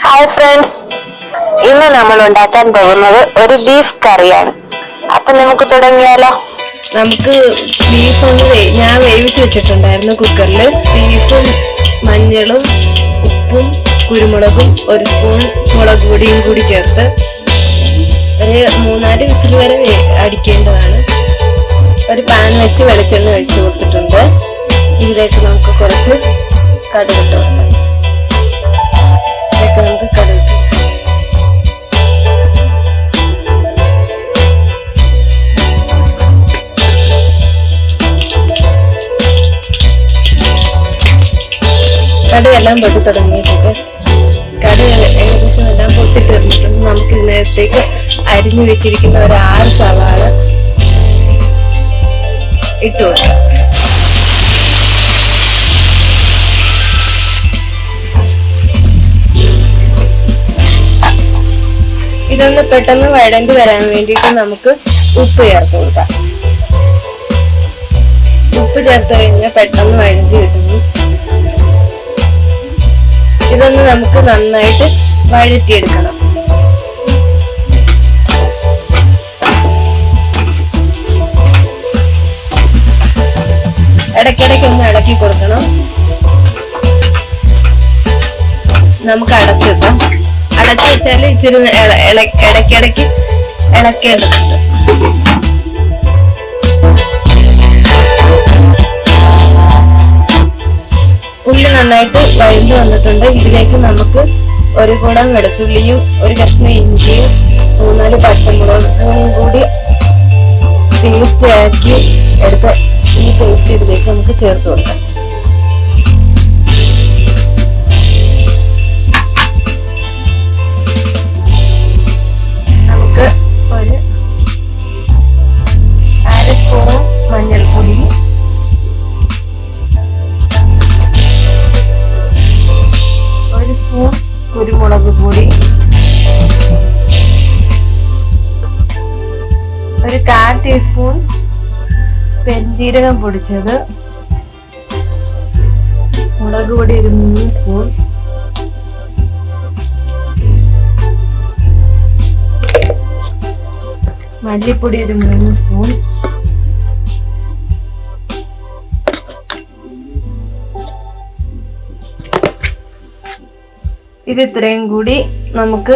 Hi friends, ഇന്ന് നമ്മൾ ഉണ്ടാക്കാൻ പോകുന്നത് ഒരു ബീഫ് കറിയാണ്. അപ്പൊ നമുക്ക് തുടങ്ങിയാലോ. നമുക്ക് ബീഫ് ഞാൻ വേവിച്ച് വെച്ചിട്ടുണ്ടായിരുന്നു കുക്കറിൽ. ബീഫും മഞ്ഞളും ഉപ്പും കുരുമുളകും ഒരു സ്പൂൺ മുളക് പൊടിയും കൂടി ചേർത്ത് ഒരു 3-4 വിസിൽ വരെ അടിക്കേണ്ടതാണ്. ഒരു പാൻ വെച്ച് വെളിച്ചെണ്ണ ഒഴിച്ച് കൊടുത്തിട്ടുണ്ട്. ഇതിലേക്ക് നമുക്ക് കുറച്ച് കടുകിട്ട് കൊടുക്കാം. നമുക്ക് കടുക് കടുകെല്ലാം പൊട്ടി തുടങ്ങിയിട്ടുണ്ട്. ഏകദേശം എല്ലാം പൊട്ടിത്തീർന്നിട്ടുണ്ട്. നമുക്ക് ഇതിനകത്തേക്ക് അരിഞ്ഞു വെച്ചിരിക്കുന്ന ഒരു 6 സവാള ഇട്ട് കൊടുക്കാം. ഇതൊന്ന് പെട്ടെന്ന് വഴണ്ടി വരാൻ വേണ്ടിയിട്ട് നമുക്ക് ഉപ്പ് ചേർത്ത് കൊടുക്കാം. ഉപ്പ് ചേർത്ത് കഴിഞ്ഞാൽ പെട്ടെന്ന് വഴണ്ടി കിട്ടുന്നു. ഇതൊന്ന് നമുക്ക് നന്നായിട്ട് വഴറ്റിയെടുക്കണം. ഇടയ്ക്കിടയ്ക്ക് ഒന്ന് ഇളക്കി കൊടുക്കണം. നമുക്ക് അടച്ചു വെക്കാം. അടച്ചു വെച്ചാൽ ഇച്ചിരി ഇടയ്ക്കിടയ്ക്ക് ഇളക്കേണ്ടതുണ്ട്. ഉള്ളി നന്നായിട്ട് വഴന്നു വന്നിട്ടുണ്ട്. ഇതിലേക്ക് നമുക്ക് ഒരു കുടം വെളുത്തുള്ളിയും ഒരു കഷ്ണം ഇഞ്ചിയും 3-4 പച്ചമുളകും കൂടി പേസ്റ്റ് ആക്കി എടുത്ത ഈ പേസ്റ്റ് ഇതിലേക്ക് നമുക്ക് ചേർത്ത് കൊടുക്കാം. നമുക്ക് ഒരു 1/2 സ്പൂൺ മഞ്ഞൾപ്പൊടി, ഒരു സ്പൂൺ കുരുമുളക് പൊടി, ഒരു 1/4 ടീസ്പൂൺ പെരിഞ്ജീരകം പൊടിച്ചത്, മുളക് പൊടി ഒരു 3 സ്പൂൺ, മല്ലിപ്പൊടി ഒരു 3 സ്പൂൺ, ഇത് ഇത്രയും കൂടി നമുക്ക്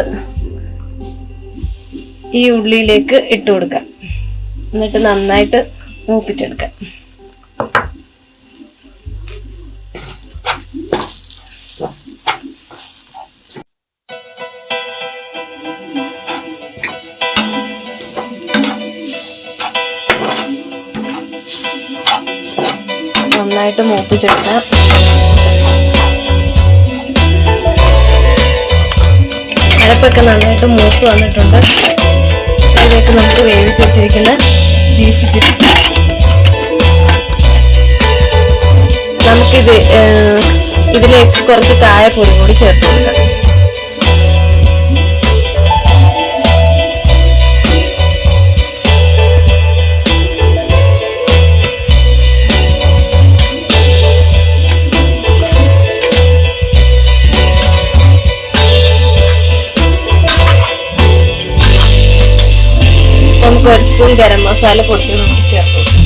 ഈ ഉള്ളിയിലേക്ക് ഇട്ട് കൊടുക്കാം. എന്നിട്ട് നന്നായിട്ട് മൂപ്പിച്ചെടുക്കാം. നന്നായിട്ട് മൂപ്പിച്ചെടുക്കാം. അരപ്പൊക്കെ നന്നായിട്ട് മൂത്ത് വന്നിട്ടുണ്ട്. ഇതിലേക്ക് നമുക്ക് വേവിച്ച് വെച്ചിരിക്കുന്ന ബീഫ് ഇതിലേക്ക് കുറച്ച് കായപ്പൊടി കൂടി ചേർത്ത് കൊടുക്കാം. നമുക്ക് 1 സ്പൂൺ ഗരം മസാല പൊടിച്ച് നമുക്ക് ചേർത്ത് കൊടുക്കാം.